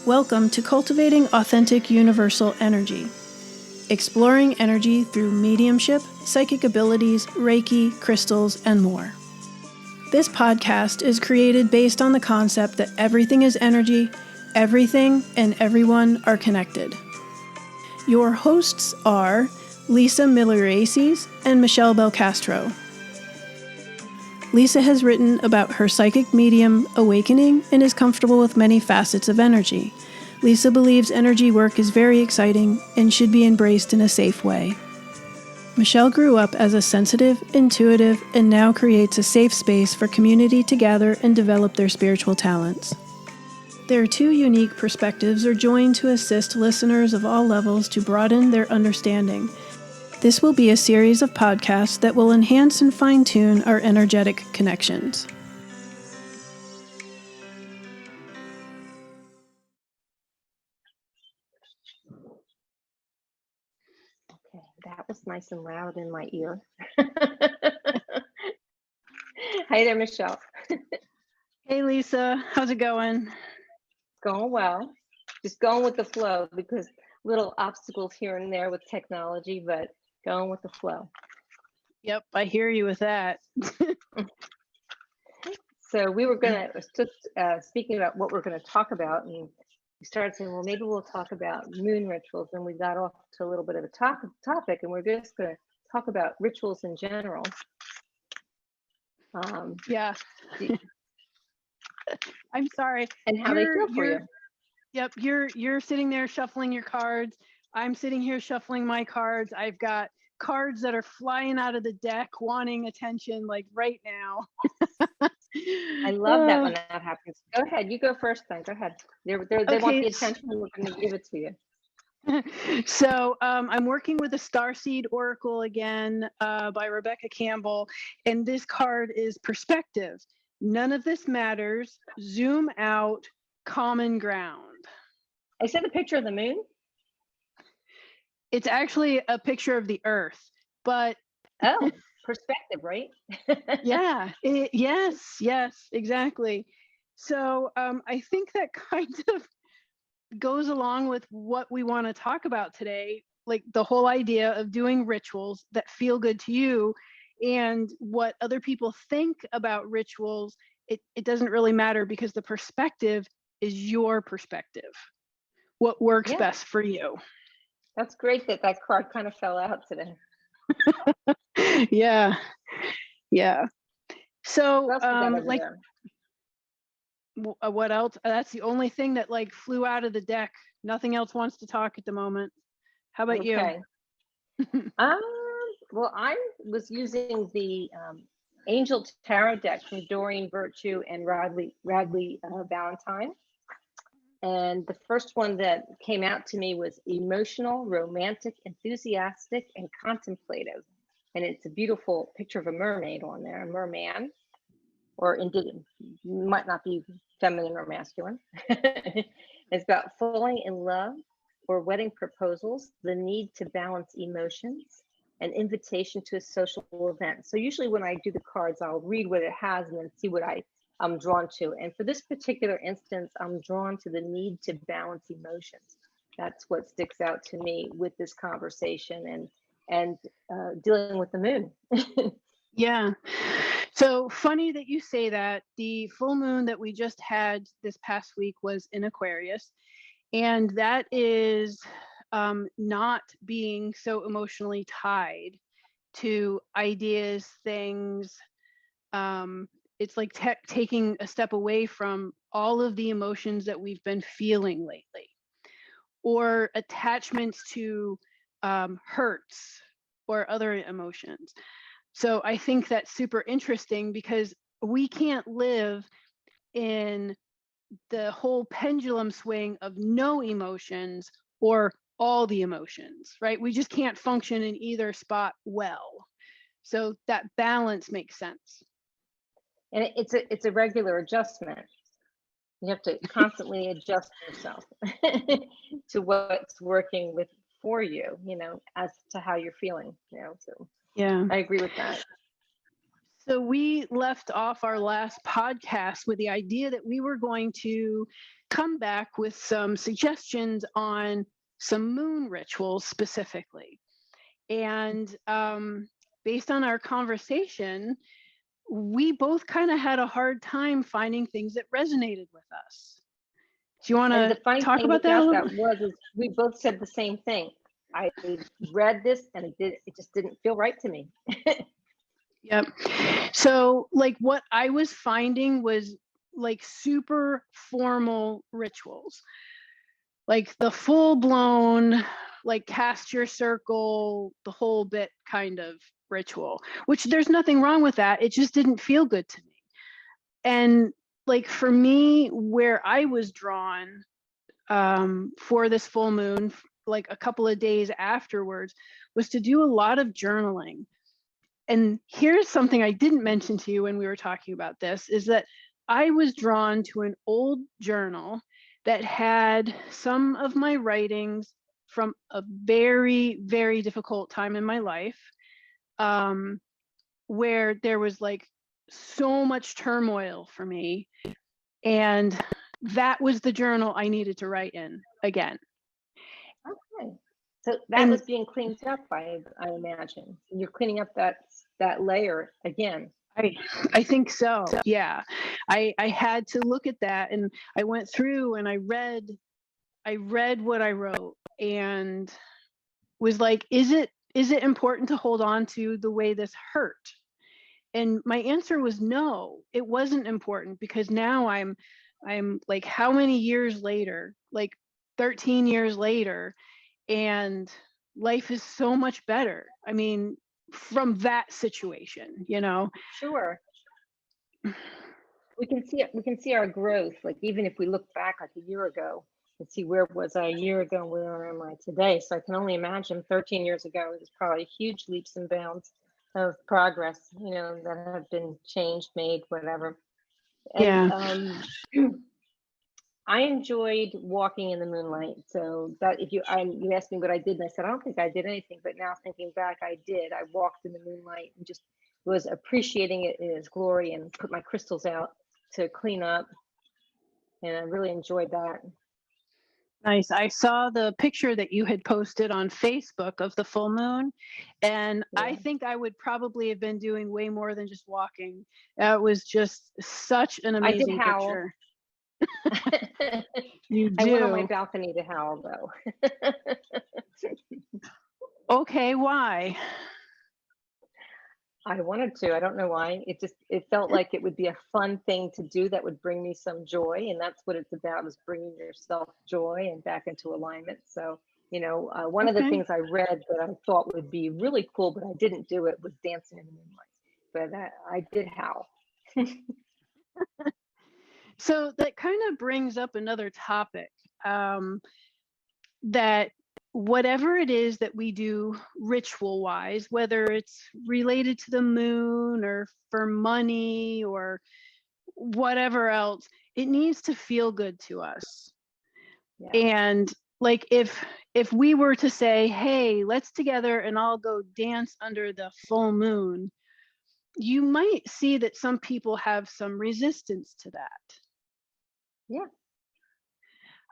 Welcome to Cultivating Authentic Universal Energy, exploring energy through mediumship, psychic abilities, Reiki, crystals, and more. This podcast is created based on the concept that everything is energy, everything and everyone are connected. Your hosts are Lisa Miliaresis and Michele Belcastro. Lisa has written about her psychic medium awakening and is comfortable with many facets of energy. Lisa believes energy work is very exciting and should be embraced in a safe way. Michele grew up as a sensitive, intuitive, and now creates a safe space for community to gather and develop their spiritual talents. Their two unique perspectives are joined to assist listeners of all levels to broaden their understanding. This will be a series of podcasts that will enhance and fine-tune our energetic connections. Okay, that was nice and loud in my ear. Hi there, Michele. Hey Lisa, how's it going? Going well. Just going with the flow because little obstacles here and there with technology, but going with the flow. Yep, I hear you with that. So we were going to, speaking about what we're going to talk about, and we started saying, well, maybe we'll talk about moon rituals, and we got off to a little bit of a topic, and we're just going to talk about rituals in general. Yeah. I'm sorry. And how they feel for you. Yep, you're sitting there shuffling your cards. I'm sitting here shuffling my cards. I've got cards that are flying out of the deck wanting attention like right now. I love that when that happens. Go ahead. You go first then. Go ahead. They want the attention. We're going to give it to you. So I'm working with the Starseed Oracle again by Rebecca Campbell. And this card is perspective. None of this matters. Zoom out. Common ground. I said a picture of the moon. It's actually a picture of the Earth, but perspective, right? Yeah. Yes, exactly. So I think that kind of goes along with what we want to talk about today, like the whole idea of doing rituals that feel good to you, and what other people think about rituals. It doesn't really matter because the perspective is your perspective. What works best for you. That's great that card kind of fell out today. Yeah. So what else? That's the only thing that like flew out of the deck. Nothing else wants to talk at the moment. How about you? Well, I was using the Angel Tarot deck from Doreen Virtue and Radley Valentine. And the first one that came out to me was emotional, romantic, enthusiastic, and contemplative. And it's a beautiful picture of a mermaid on there, a merman, or indeed, might not be feminine or masculine. It's about falling in love or wedding proposals, the need to balance emotions, an invitation to a social event. So usually when I do the cards, I'll read what it has and then see what I'm drawn to. And for this particular instance, I'm drawn to the need to balance emotions. That's what sticks out to me with this conversation and dealing with the moon. Yeah. So funny that you say that. The full moon that we just had this past week was in Aquarius, and that is not being so emotionally tied to ideas, things. It's like taking a step away from all of the emotions that we've been feeling lately, or attachments to hurts or other emotions. So I think that's super interesting because we can't live in the whole pendulum swing of no emotions or all the emotions, right? We just can't function in either spot well. So that balance makes sense. And it's a regular adjustment. You have to constantly adjust yourself to what's working for you, as to how you're feeling, so yeah, I agree with that. So we left off our last podcast with the idea that we were going to come back with some suggestions on some moon rituals specifically. And based on our conversation, we both kind of had a hard time finding things that resonated with us. Do you want And the to funny talk thing about that a about little? that was is we both said the same thing. I read this and it just didn't feel right to me. Yep. So like what I was finding was like super formal rituals, like the full blown, like cast your circle, the whole bit kind of ritual, which there's nothing wrong with that. It just didn't feel good to me. And like for me, where I was drawn for this full moon, like a couple of days afterwards, was to do a lot of journaling. And here's something I didn't mention to you when we were talking about this, is that I was drawn to an old journal that had some of my writings from a very, very difficult time in my life, where there was like so much turmoil for me. And that was the journal I needed to write in again. Okay. So that And was being cleaned up, I imagine. You're cleaning up that layer again. I think so. Yeah. I had to look at that, and I went through and I read what I wrote and was like, is it important to hold on to the way this hurt? And my answer was no, it wasn't important, because now I'm like, how many years later? Like 13 years later, and life is so much better. I mean, from that situation, you know. Sure. We can see our growth. Like even if we look back like a year ago and see where was I a year ago, where am I today? So I can only imagine 13 years ago, it was probably huge leaps and bounds of progress, you know, that have been changed, made, whatever. And Yeah. I enjoyed walking in the moonlight. So that if you asked me what I did, and I said I don't think I did anything, but now thinking back, I did. I walked in the moonlight and just was appreciating it in its glory and put my crystals out to clean up, and I really enjoyed that. Nice. I saw the picture that you had posted on Facebook of the full moon, and I Yeah. think I would probably have been doing way more than just walking. It was just such an I did amazing howl. picture. You I went on my do. balcony to howl though. Okay, why? I wanted to. I don't know why. It felt like it would be a fun thing to do that would bring me some joy, and that's what it's about, is bringing yourself joy and back into alignment. So, you know, one of the Okay. things I read that I thought would be really cool, but I didn't do it, was dancing in the moonlight. But I did howl. So that kind of brings up another topic, that whatever it is that we do ritual wise, whether it's related to the moon or for money or whatever else, it needs to feel good to us. Yeah. And like if we were to say, hey, let's together and I'll go dance under the full moon, you might see that some people have some resistance to that. Yeah.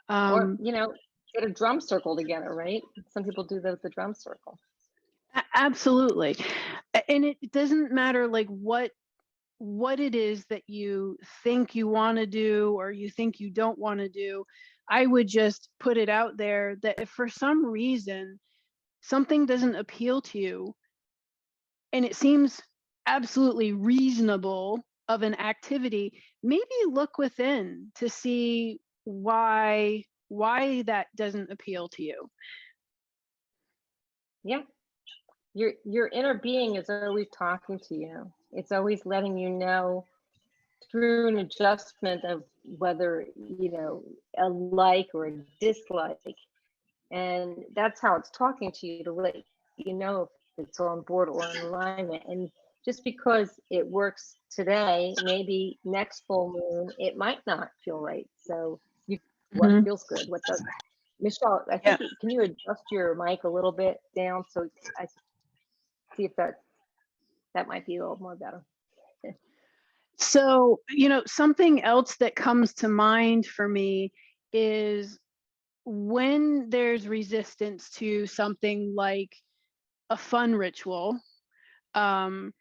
Or, Um, you know, get a drum circle together, right? Some people do the drum circle. Absolutely. And it doesn't matter like what it is that you think you want to do or you think you don't want to do. I would just put it out there that if for some reason something doesn't appeal to you and it seems absolutely reasonable of an activity, maybe look within to see why that doesn't appeal to you. Yeah. Your inner being is always talking to you. It's always letting you know through an adjustment of whether, you know, a like or a dislike. And that's how it's talking to you, to let you know if it's on board or in alignment. And just because it works today, maybe next full moon, it might not feel right. So what Mhm. feels good, what doesn't. Michele, I Yeah. think, can you adjust your mic a little bit down so I see if that might be a little more better. So, you know, something else that comes to mind for me is when there's resistance to something like a fun ritual, um,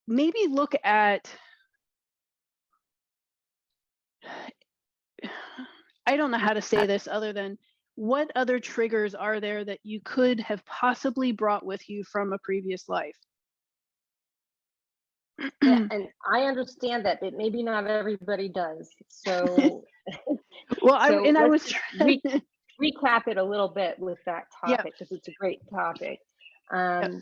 maybe look at, I don't know how to say this other than, what other triggers are there that you could have possibly brought with you from a previous life? Yeah, and I understand that, but maybe not everybody does. So, Well, so I let's was just trying. recap it a little bit with that Yep. topic because it's a great topic. Yep.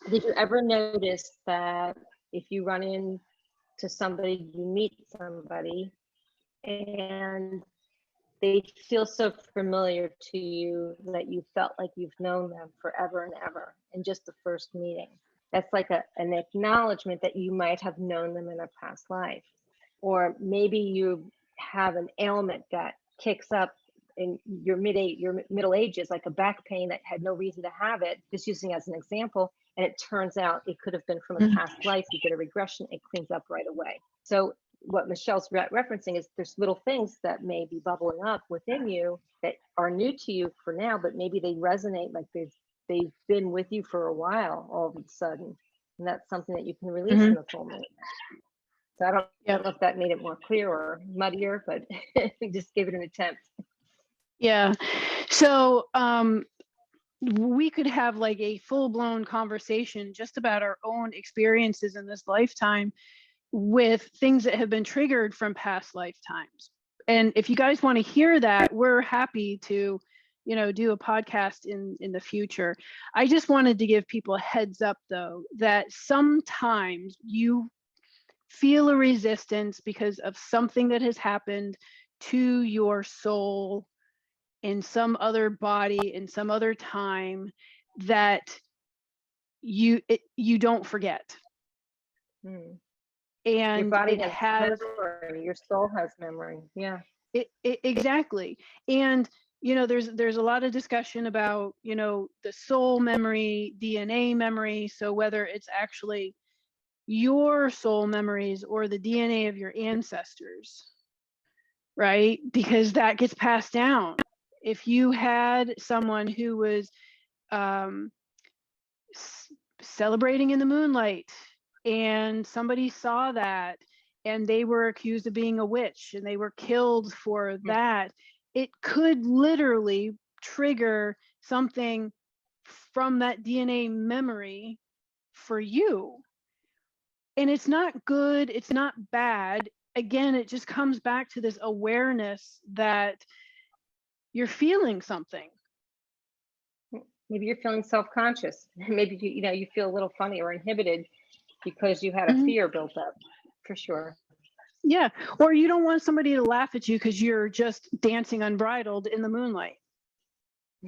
Did you ever notice that if you run into somebody, you meet somebody, and they feel so familiar to you that you felt like you've known them forever and ever in just the first meeting? That's like an acknowledgement that you might have known them in a past life. Or maybe you have an ailment that kicks up in your middle ages, like a back pain that had no reason to have it, just using as an example, and it turns out it could have been from a past life. You get a regression, it cleans up right away. So what Michelle's referencing is there's little things that may be bubbling up within you that are new to you for now, but maybe they resonate like they've been with you for a while all of a sudden. And that's something that you can release in the full moon. So I don't know if that made it more clear or muddier, but just give it an attempt. Yeah. So we could have like a full-blown conversation just about our own experiences in this lifetime with things that have been triggered from past lifetimes. And if you guys want to hear that, we're happy to, do a podcast in the future. I just wanted to give people a heads up, though, that sometimes you feel a resistance because of something that has happened to your soul in some other body in some other time that you don't forget. And your body has memory, your soul has memory. Yeah. Exactly. And there's a lot of discussion about the soul memory, DNA memory. So whether it's actually your soul memories or the DNA of your ancestors, right? Because that gets passed down. If you had someone who was celebrating in the moonlight and somebody saw that and they were accused of being a witch and they were killed for that, it could literally trigger something from that DNA memory for you. And it's not good, it's not bad. Again, it just comes back to this awareness that you're feeling something. Maybe you're feeling self-conscious. Maybe you feel a little funny or inhibited because you had a fear built up, for sure. Yeah, or you don't want somebody to laugh at you because you're just dancing unbridled in the moonlight,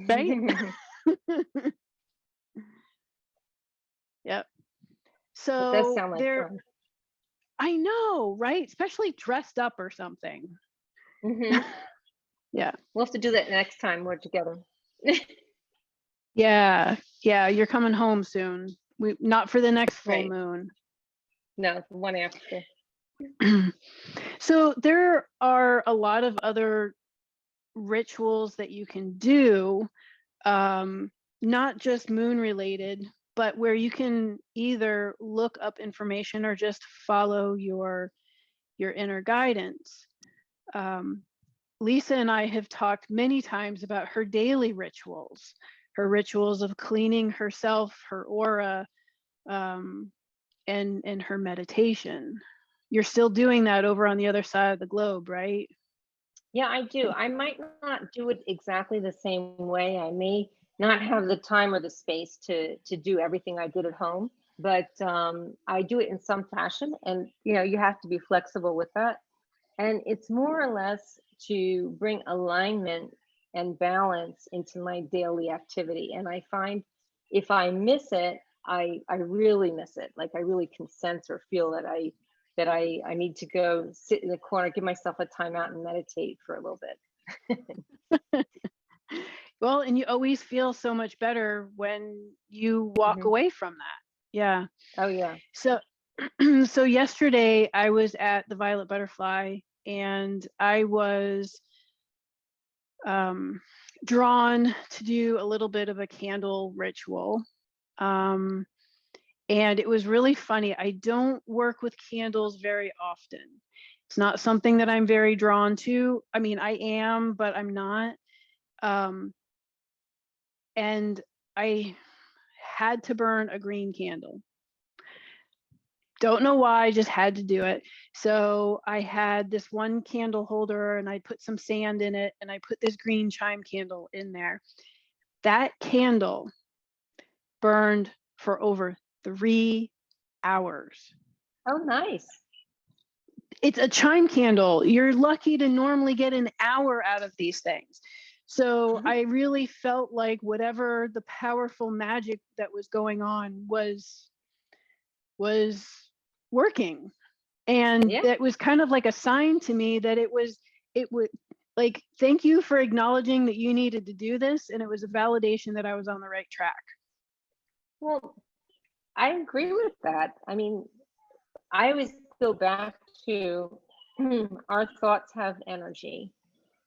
right? Yep. So it does sound like fun. I know, right? Especially dressed up or something. Yeah. We'll have to do that next time we're together. Yeah, you're coming home soon. Not for the next full moon. No, the one after. So there are a lot of other rituals that you can do, not just moon related, but where you can either look up information or just follow your inner guidance. Lisa and I have talked many times about her daily rituals, her rituals of cleaning herself, her aura, and her meditation. You're still doing that over on the other side of the globe, right? Yeah, I do. I might not do it exactly the same way. I may not have the time or the space to do everything I did at home, but I do it in some fashion, and you have to be flexible with that. And it's more or less to bring alignment and balance into my daily activity. And I find if I miss it, I really miss it. Like I really can sense or feel that I need to go sit in the corner, give myself a timeout and meditate for a little bit. Well, and you always feel so much better when you walk away from that. Yeah. Oh yeah. So so yesterday I was at the Violet Butterfly and I was drawn to do a little bit of a candle ritual. And it was really funny. I don't work with candles very often. It's not something that I'm very drawn to. I mean, I am, but I'm not. And I had to burn a green candle. Don't know why, just had to do it. So I had this one candle holder and I put some sand in it and I put this green chime candle in there. That candle burned for over 3 hours. Oh, nice. It's a chime candle. You're lucky to normally get an hour out of these things. So I really felt like whatever the powerful magic that was going on was working. And Yeah. that was kind of like a sign to me that it would like, thank you for acknowledging that you needed to do this. And it was a validation that I was on the right track. Well, I agree with that. I mean, I always go back to our thoughts have energy.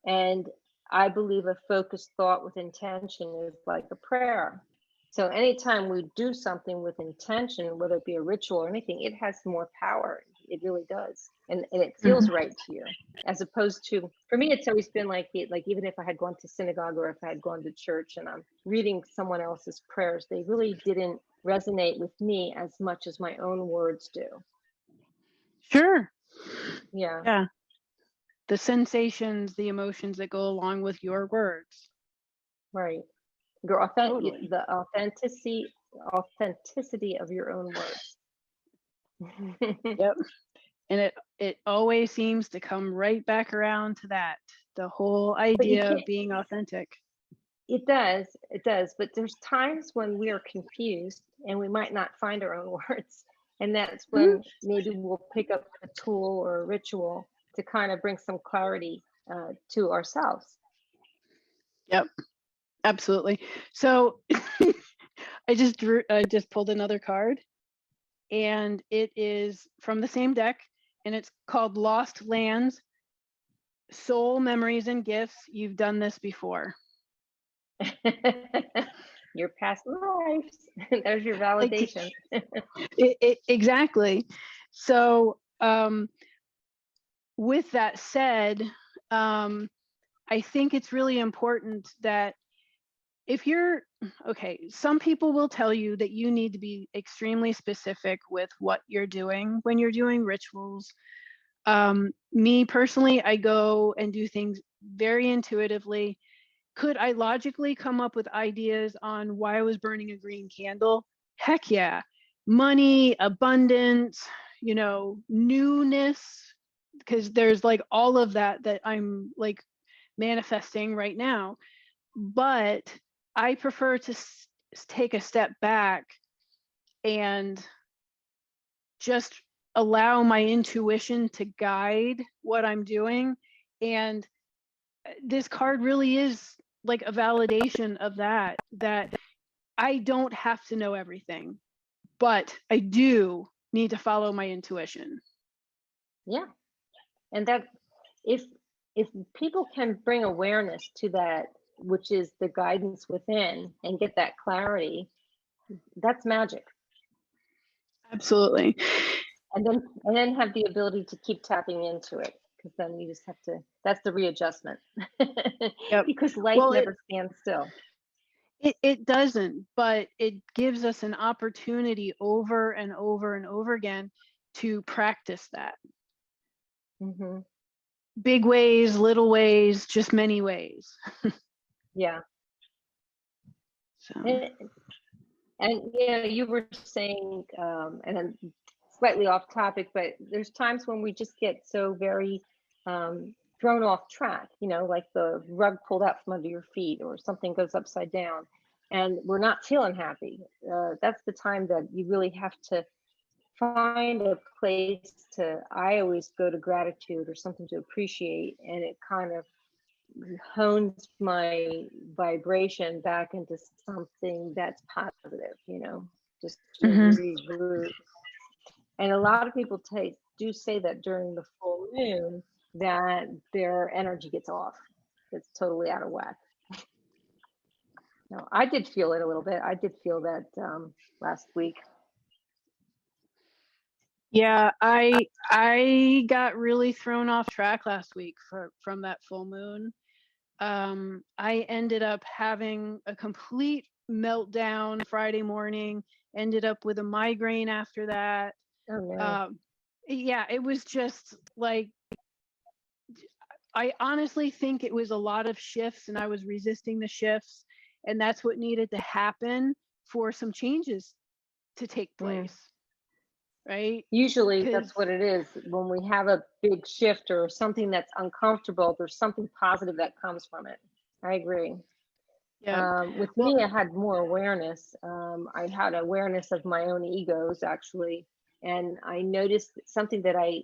And I believe a focused thought with intention is like a prayer. So anytime we do something with intention, whether it be a ritual or anything, it has more power. It really does. And it feels right to you. As opposed to, for me, it's always been like even if I had gone to synagogue or if I had gone to church and I'm reading someone else's prayers, they really didn't resonate with me as much as my own words do. Sure. Yeah. Yeah. The sensations, the emotions that go along with your words. Right. Totally. The authenticity of your own words. Yep. And it always seems to come right back around to that, the whole idea of being authentic. It does. But there's times when we are confused and we might not find our own words. And that's when maybe we'll pick up a tool or a ritual to kind of bring some clarity to ourselves. Yep. Absolutely. So I just pulled another card, and it is from the same deck, and it's called Lost Lands, Soul, Memories, and Gifts. You've done this before. Your past lives. There's your validation. Exactly. So with that said, I think it's really important that if you're okay, some people will tell you that you need to be extremely specific with what you're doing when you're doing rituals. Me personally, I go and do things very intuitively. Could I logically come up with ideas on why I was burning a green candle? Heck yeah. Money, abundance, newness, because there's like all of that I'm like manifesting right now. But I prefer to take a step back and just allow my intuition to guide what I'm doing. And this card really is like a validation of that I don't have to know everything, but I do need to follow my intuition. Yeah. And that if people can bring awareness to that, which is the guidance within, and get that clarity, that's magic. Absolutely. And then have the ability to keep tapping into it, because then you just have to, that's the readjustment. Yep. Because life never stands still. It doesn't, but it gives us an opportunity over and over and over again to practice that. Big ways, little ways, just many ways. Yeah. So. And you were saying, and then slightly off topic, but there's times when we just get so very thrown off track, like the rug pulled out from under your feet or something goes upside down and we're not feeling happy. That's the time that you really have to find a place I always go to gratitude or something to appreciate, and it kind of hones my vibration back into something that's positive, just to regroup. And a lot of people do say that during the full moon, that their energy gets off. It's totally out of whack. No, I did feel it a little bit. I did feel that last week. Yeah, I got really thrown off track last week from that full moon. I ended up having a complete meltdown Friday morning, ended up with a migraine after that. Oh no. Yeah, it was just like, I honestly think it was a lot of shifts and I was resisting the shifts, and that's what needed to happen for some changes to take place, right? Usually Because that's what it is. When we have a big shift or something that's uncomfortable, there's something positive that comes from it. I agree. yeah, With well, me, I had more awareness. I had awareness of my own egos actually, and I noticed something that I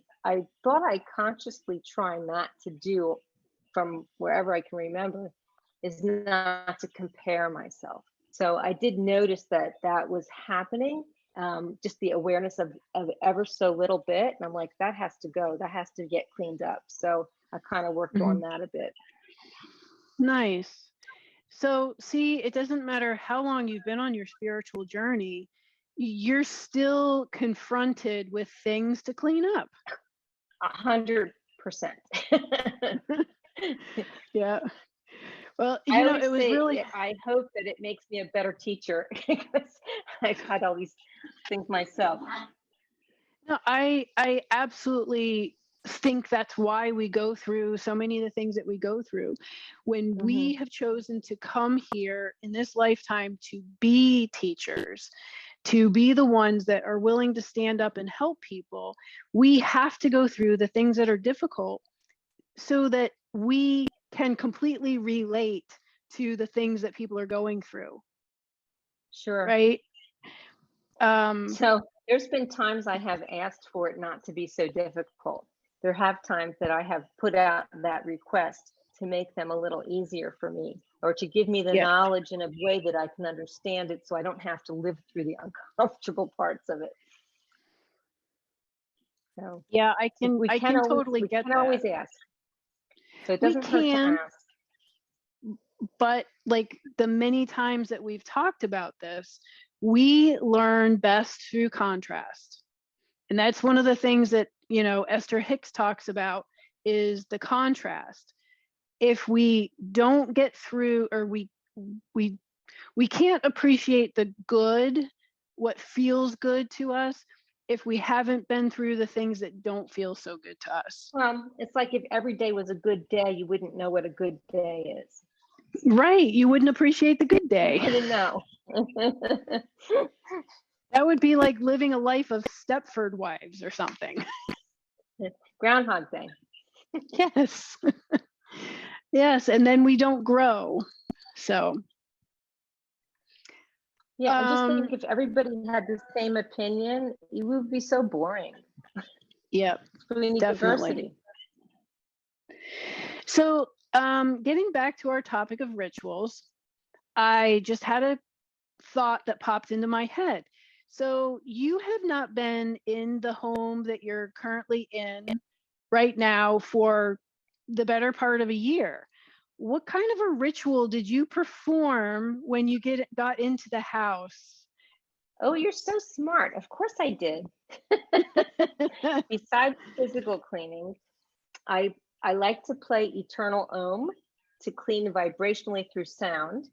thought I consciously try not to do from wherever I can remember is not to compare myself. So I did notice that that was happening. Just the awareness of ever so little bit, and I'm like, that has to go. That has to get cleaned up. So I kind of worked on that a bit. nice. So, see, it doesn't matter how long you've been on your spiritual journey, you're still confronted with things to clean up. 100%. Yeah. Well, I it always was say really, I hope that it makes me a better teacher because I've had all these things myself. no, I absolutely think that's why we go through so many of the things that we go through. When we have chosen to come here in this lifetime to be teachers, to be the ones that are willing to stand up and help people, we have to go through the things that are difficult so that we can completely relate to the things that people are going through, Sure. right? So there's been times I have asked for it not to be so difficult. There have times that I have put out that request to make them a little easier for me or to give me the Yeah. knowledge in a way that I can understand it so I don't have to live through the uncomfortable parts of it. So Yeah, I we can can always totally we get can that. always ask. So it We doesn't hurt to can, ask. but like the many times that we've talked about this, we learn best through contrast. And that's one of the things that, Esther Hicks talks about is the contrast. If we don't get through, or we can't appreciate the good, what feels good to us, if we haven't been through the things that don't feel so good to us. It's like if every day was a good day, you wouldn't know what a good day is. Right. You wouldn't appreciate the good You day. wouldn't know. That would be like living a life of Stepford Wives or something. Groundhog Day. Yes. Yes. And then we don't grow. So, Yeah, I just think if everybody had the same opinion, it would be so boring. yeah, So we need definitely. diversity. So, getting back to our topic of rituals, I just had a thought that popped into my head. So, you have not been in the home that you're currently in right now for the better part of a year. What kind of a ritual did you perform when you got into the house? Oh, you're so smart. Of course I did. Besides physical cleaning, I like to play Eternal Om to clean vibrationally through sound.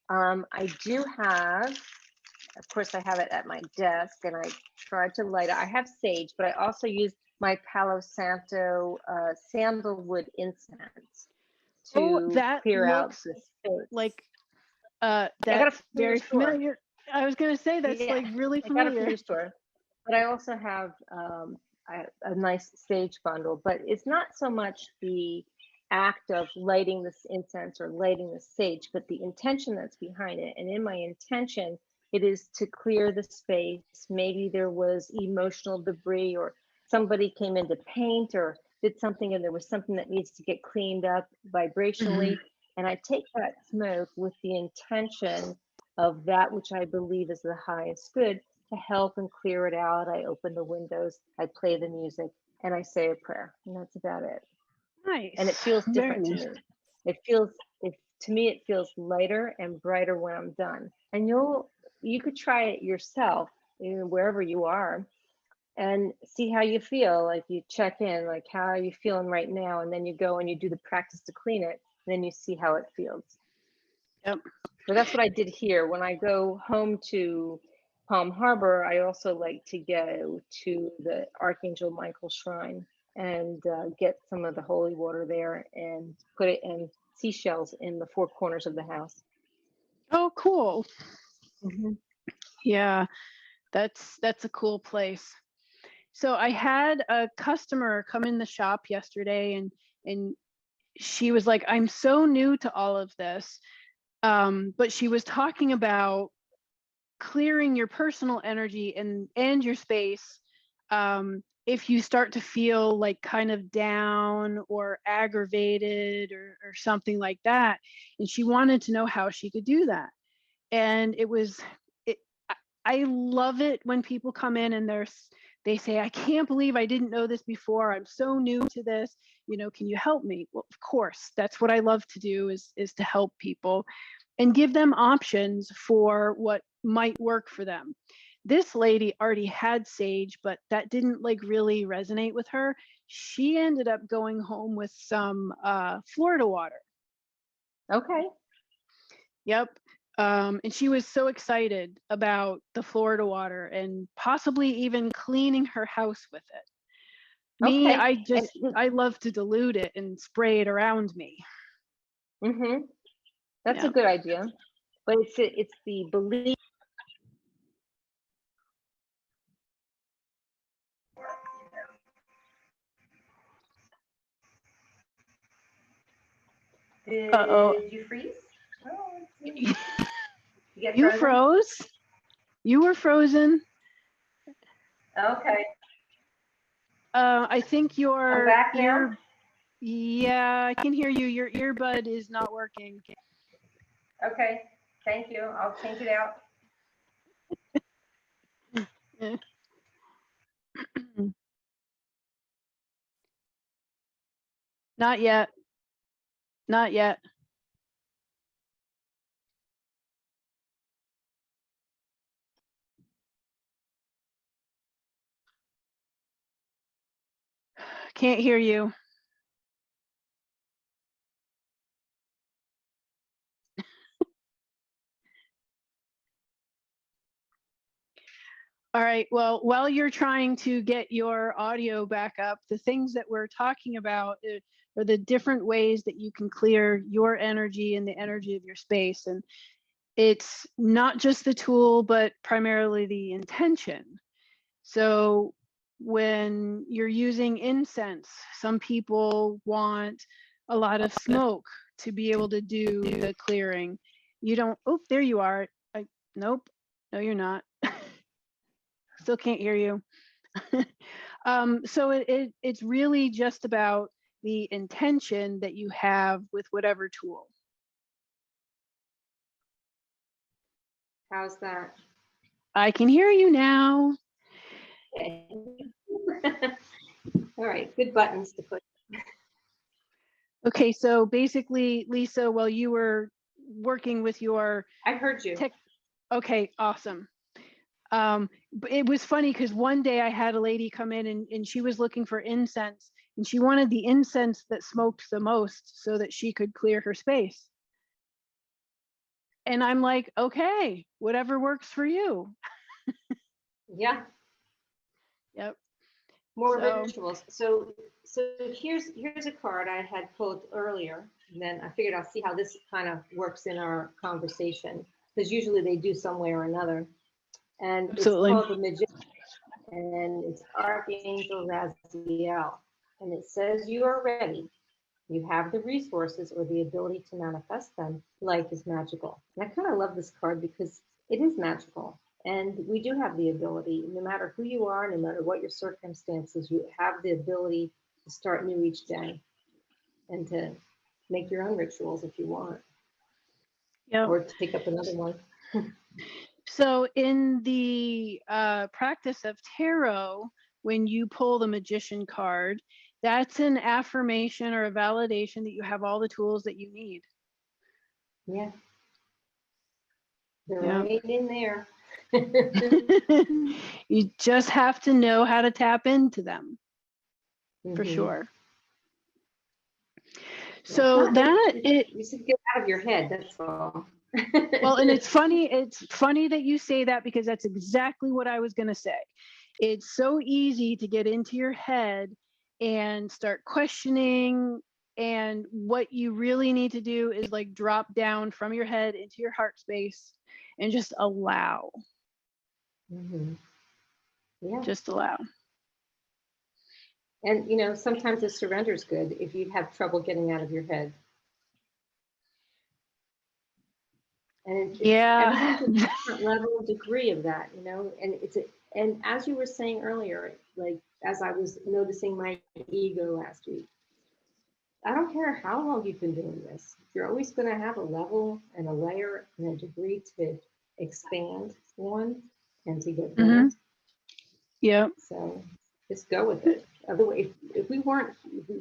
I do have, of course, I have it at my desk, and I tried to light it. I have sage, but I also use my Palo Santo sandalwood incense to that clear out looks the space. like I got it that's from your very store. familiar. I was going to say that's Yeah, like really I got it from familiar. your store. But I also have a nice sage bundle, but it's not so much the act of lighting this incense or lighting the sage, but the intention that's behind it. And in my intention, it is to clear the space. Maybe there was emotional debris, or somebody came in to paint or did something, and there was something that needs to get cleaned up vibrationally. And I take that smoke with the intention of that which I believe is the highest good to help and clear it out. I open the windows, I play the music, and I say a prayer, and that's about it. Nice. And it feels Very different to nice. me. To me, it feels lighter and brighter when I'm done. And you could try it yourself, wherever you are, and see how you feel. Like you check in, like how are you feeling right now? And then you go and you do the practice to clean it. And then you see how it feels. Yep. So that's what I did here. When I go home to Palm Harbor, I also like to go to the Archangel Michael Shrine and get some of the holy water there and put it in seashells in the four corners of the house. Oh, cool. Mm-hmm. Yeah, that's a cool place. So I had a customer come in the shop yesterday, and she was like, I'm so new to all of this. But she was talking about clearing your personal energy and your space, if you start to feel like kind of down or aggravated or something like that. And she wanted to know how she could do that. And I love it when people come in and they say, I can't believe I didn't know this before. I'm so new to this. Can you help me? Well, of course, that's what I love to do, is to help people and give them options for what might work for them. This lady already had sage, but that didn't like really resonate with her. She ended up going home with some Florida water. Okay. Yep. And she was so excited about the Florida water and possibly even cleaning her house with it. Me, Okay. I love to dilute it and spray it around me. Mm-hmm. That's a Yep. good idea. But it's the belief. Uh-oh. Did you freeze? Oh, you get You frozen? froze. You were frozen. Okay. I think I'm your back now. yeah, I can hear you. Your earbud is not working. Okay. Thank you. I'll change it out. Eh. Not yet. Not yet. Can't hear you. All right. Well, while you're trying to get your audio back up, the things that we're talking about are the different ways that you can clear your energy and the energy of your space. And it's not just the tool, but primarily the intention. So when you're using incense, some people want a lot of smoke to be able to do the clearing. You don't, oh, there you are. Nope, no, you're not. Still can't hear you. So it's really just about the intention that you have with whatever tool. How's that? I can hear you now. Okay. All right. Good buttons to push. Okay, so basically, Lisa, while you were working with your I heard you. okay, awesome. But it was funny because one day I had a lady come in and she was looking for incense, and she wanted the incense that smoked the most so that she could clear her space. And I'm like, okay, whatever works for you. Yeah. Yep. More So, rituals. So here's a card I had pulled earlier, and then I figured I'll see how this kind of works in our conversation, because usually they do some way or another. And absolutely. it's called the Magician, and it's Archangel Raziel, and it says you are ready. You have the resources or the ability to manifest them. Life is magical. And I kind of love this card because it is magical. And we do have the ability, no matter who you are, no matter what your circumstances, you have the ability to start new each day and to make your own rituals if you want, Yep. or take up another one. So in the practice of tarot, when you pull the magician card, That's an affirmation or a validation that you have all the tools that you need. Yeah. They're Yeah. right in there. You just have to know how to tap into them, for sure. So you should get out of your head, that's all. Well, and it's funny that you say that, because that's exactly what I was going to say. It's so easy to get into your head and start questioning, and what you really need to do is like drop down from your head into your heart space and just allow. Yeah. Just allow. And, you know, sometimes a surrender is good if you have trouble getting out of your head. And everyone's a different level and degree of that, you know, and as you were saying earlier, like, as I was noticing my ego last week, I don't care how long you've been doing this, you're always going to have a level and a layer and a degree to expand on and to get better. Yeah. So just go with it. Otherwise, if we were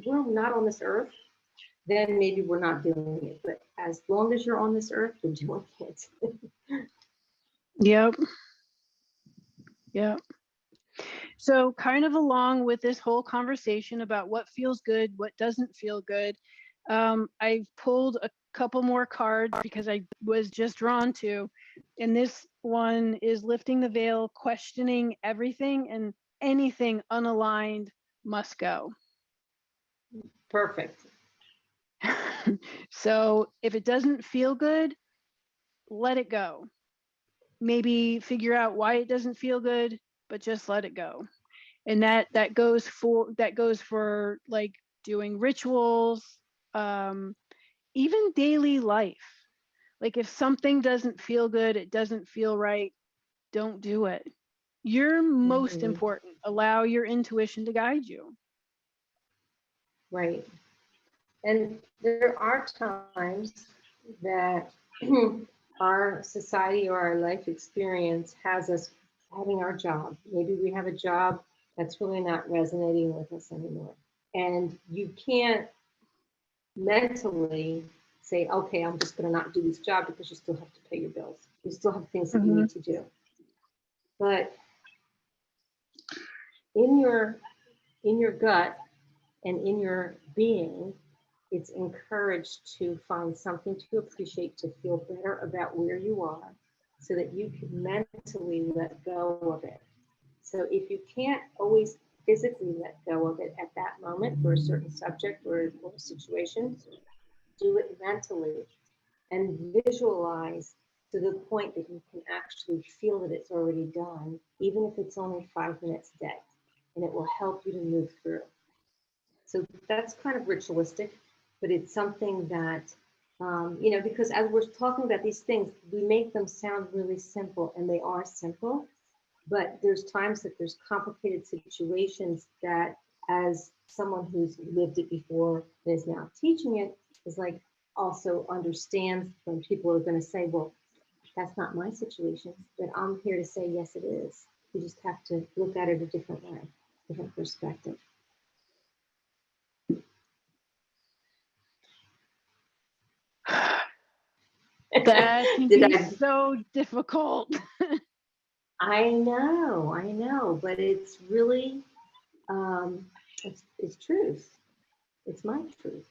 not on this earth, then maybe we're not doing it. But as long as you're on this earth, you're doing it. Yep. Yep. So kind of along with this whole conversation about what feels good, what doesn't feel good, I've pulled a couple more cards because I was just drawn to, and this one is lifting the veil, questioning everything, and anything unaligned must go. Perfect. So if it doesn't feel good, let it go. Maybe figure out why it doesn't feel good, but just let it go. And that goes for like doing rituals, even daily life. Like if something doesn't feel good, it doesn't feel right, don't do it. You're most important. Allow your intuition to guide you. Right. And there are times that our society or our life experience has us having our job. Maybe we have a job that's really not resonating with us anymore. And you can't mentally say, okay, I'm just going to not do this job, because you still have to pay your bills. You still have things that you need to do. But in your gut and in your being, it's encouraged to find something to appreciate, to feel better about where you are, so that you can mentally let go of it. So if you can't always physically let go of it at that moment for a certain subject or a situation, do it mentally and visualize to the point that you can actually feel that it's already done, even if it's only 5 minutes a day, and it will help you to move through. So that's kind of ritualistic, but it's something that, you know, because as we're talking about these things, we make them sound really simple, and they are simple, but there's times that there's complicated situations that, as someone who's lived it before and is now teaching it, is like also understands when people are going to say, well, that's not my situation, but I'm here to say, yes, it is. You just have to look at it a different way, different perspective. That can be so difficult. I know, but it's really, it's truth. It's my truth.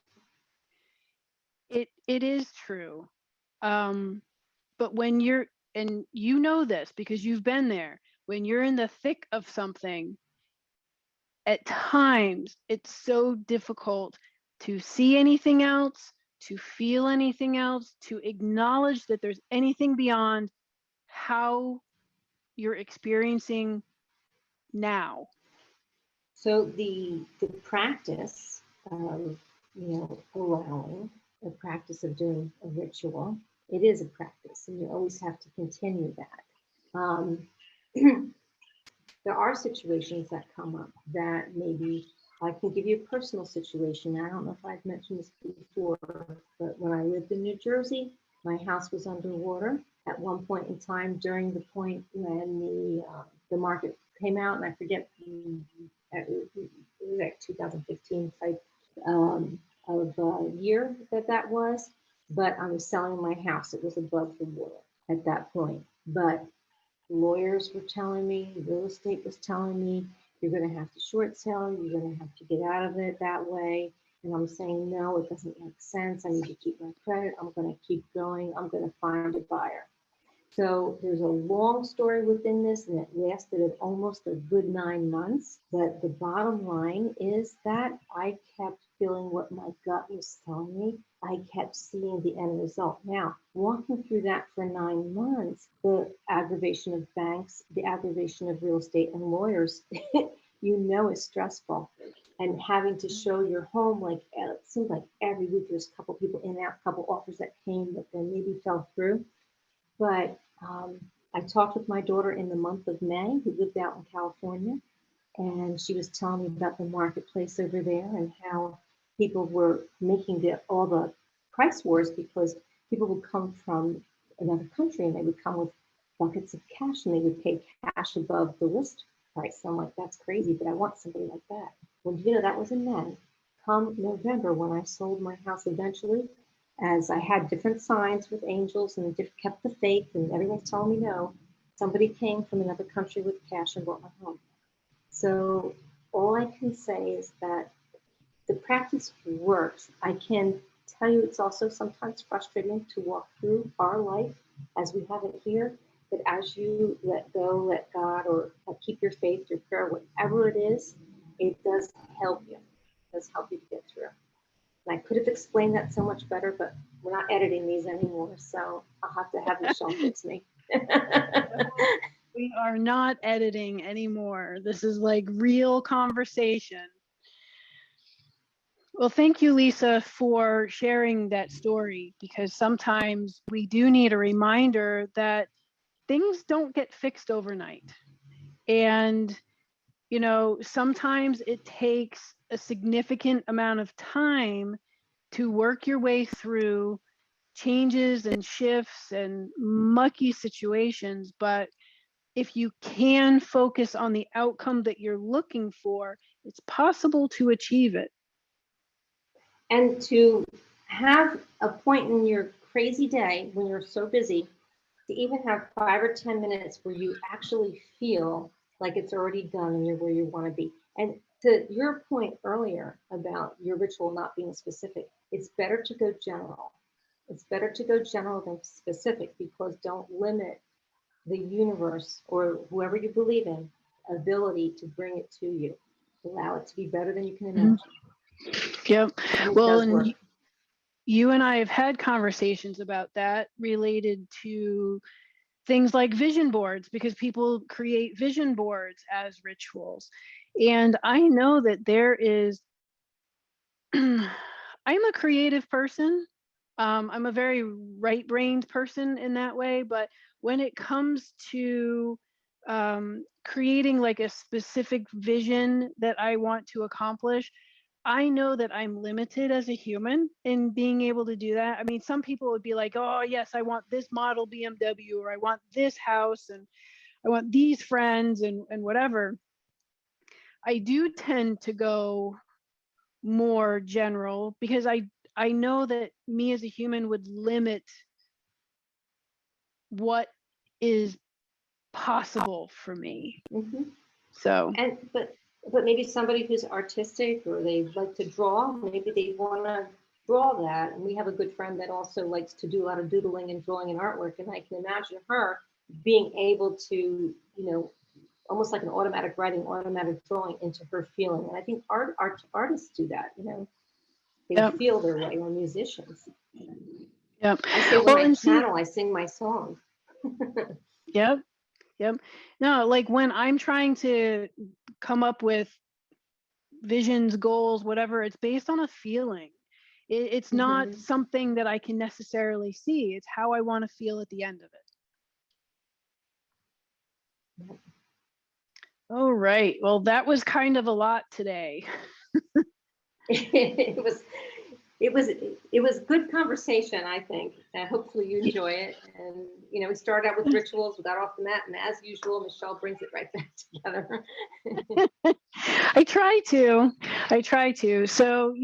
It is true. But when you're, and you know this because you've been there, when you're in the thick of something, at times it's so difficult to see anything else, to feel anything else, to acknowledge that there's anything beyond how you're experiencing now. So the practice of, you know, allowing, the practice of doing a ritual, it is a practice, and you always have to continue that. There are situations that come up that maybe I can give you a personal situation. I don't know if I've mentioned this before, but when I lived in New Jersey, my house was underwater at one point in time during the point when the market came out, and I forget, it was like 2015 type of year that was. But I was selling my house. It was above the water at that point. But lawyers were telling me, real estate was telling me, you're going to have to short sell, you're going to have to get out of it that way. And I'm saying, no, it doesn't make sense. I need to keep my credit. I'm going to keep going. I'm going to find a buyer. So there's a long story within this, and it lasted almost a good 9 months. But the bottom line is that I kept feeling what my gut was telling me. I kept seeing the end result. Now, walking through that for 9 months, the aggravation of banks, the aggravation of real estate and lawyers, is stressful. And having to show your home, like it seemed like every week there's a couple people in and out, a couple offers that came that then maybe fell through. But I talked with my daughter in the month of May, who lived out in California, and she was telling me about the marketplace over there and how people were making all the price wars because people would come from another country and they would come with buckets of cash and they would pay cash above the list price. I'm like, that's crazy, but I want somebody like that. Well, that was in May. Come November, when I sold my house eventually, as I had different signs with angels and kept the faith and everyone's telling me no, somebody came from another country with cash and bought my home. So all I can say is that the practice works. I can tell you it's also sometimes frustrating to walk through our life as we have it here, but as you let go, let God, or keep your faith, your prayer, whatever it is, it does help you. It does help you to get through. And I could have explained that so much better, but we're not editing these anymore, so I'll have to have Michele fix me. We are not editing anymore. This is like real conversation. Well, thank you, Lisa, for sharing that story, because sometimes we do need a reminder that things don't get fixed overnight. And, sometimes it takes a significant amount of time to work your way through changes and shifts and mucky situations. But if you can focus on the outcome that you're looking for, it's possible to achieve it. And to have a point in your crazy day when you're so busy, to even have 5 or 10 minutes where you actually feel like it's already done and you're where you want to be. And to your point earlier about your ritual not being specific, it's better to go general. It's better to go general than specific, because don't limit the universe or whoever you believe in ability to bring it to you. Allow it to be better than you can imagine. Yep. Well, and you and I have had conversations about that related to things like vision boards, because people create vision boards as rituals. And I know that there is, I'm a creative person. I'm a very right-brained person in that way, but when it comes to creating like a specific vision that I want to accomplish, I know that I'm limited as a human in being able to do that. I mean, some people would be like, oh, yes, I want this model BMW, or I want this house, and I want these friends and whatever. I do tend to go more general because I know that me as a human would limit what is possible for me. Mm-hmm. So, but maybe somebody who's artistic or they like to draw, maybe they want to draw that. And we have a good friend that also likes to do a lot of doodling and drawing and artwork. And I can imagine her being able to, almost like an automatic writing, automatic drawing into her feeling. And I think artists do that, they yep. feel their way, or musicians. Yep. I say when I channel, I sing my song. Yep. No, like when I'm trying to come up with visions, goals, whatever, it's based on a feeling. It's not something that I can necessarily see. It's how I want to feel at the end of it. Yep. All right. Well, that was kind of a lot today. It was good conversation, I think. Hopefully you enjoy it. And we started out with rituals, we got off the mat, and as usual, Michele brings it right back together. I try to. I try to. So,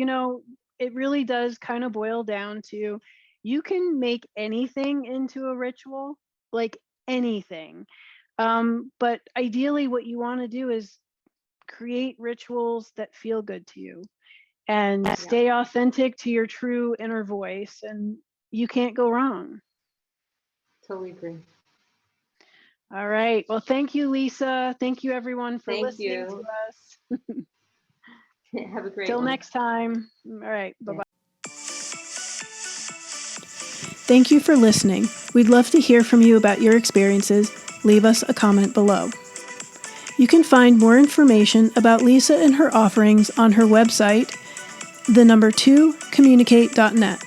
it really does kind of boil down to you can make anything into a ritual, like anything. But ideally, what you want to do is create rituals that feel good to you and stay authentic to your true inner voice, and you can't go wrong. Totally agree. All right. Well, thank you, Lisa. Thank you, everyone, for listening to us. Have a great Till one. next time. All right. Bye-bye. Thank you for listening. We'd love to hear from you about your experiences. Leave us a comment below. You can find more information about Lisa and her offerings on her website, 2communicate.net.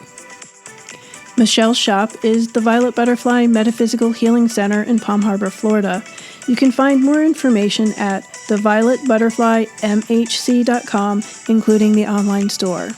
Michelle's shop is the Violet Butterfly Metaphysical Healing Center in Palm Harbor, Florida. You can find more information at thevioletbutterflymhc.com, including the online store.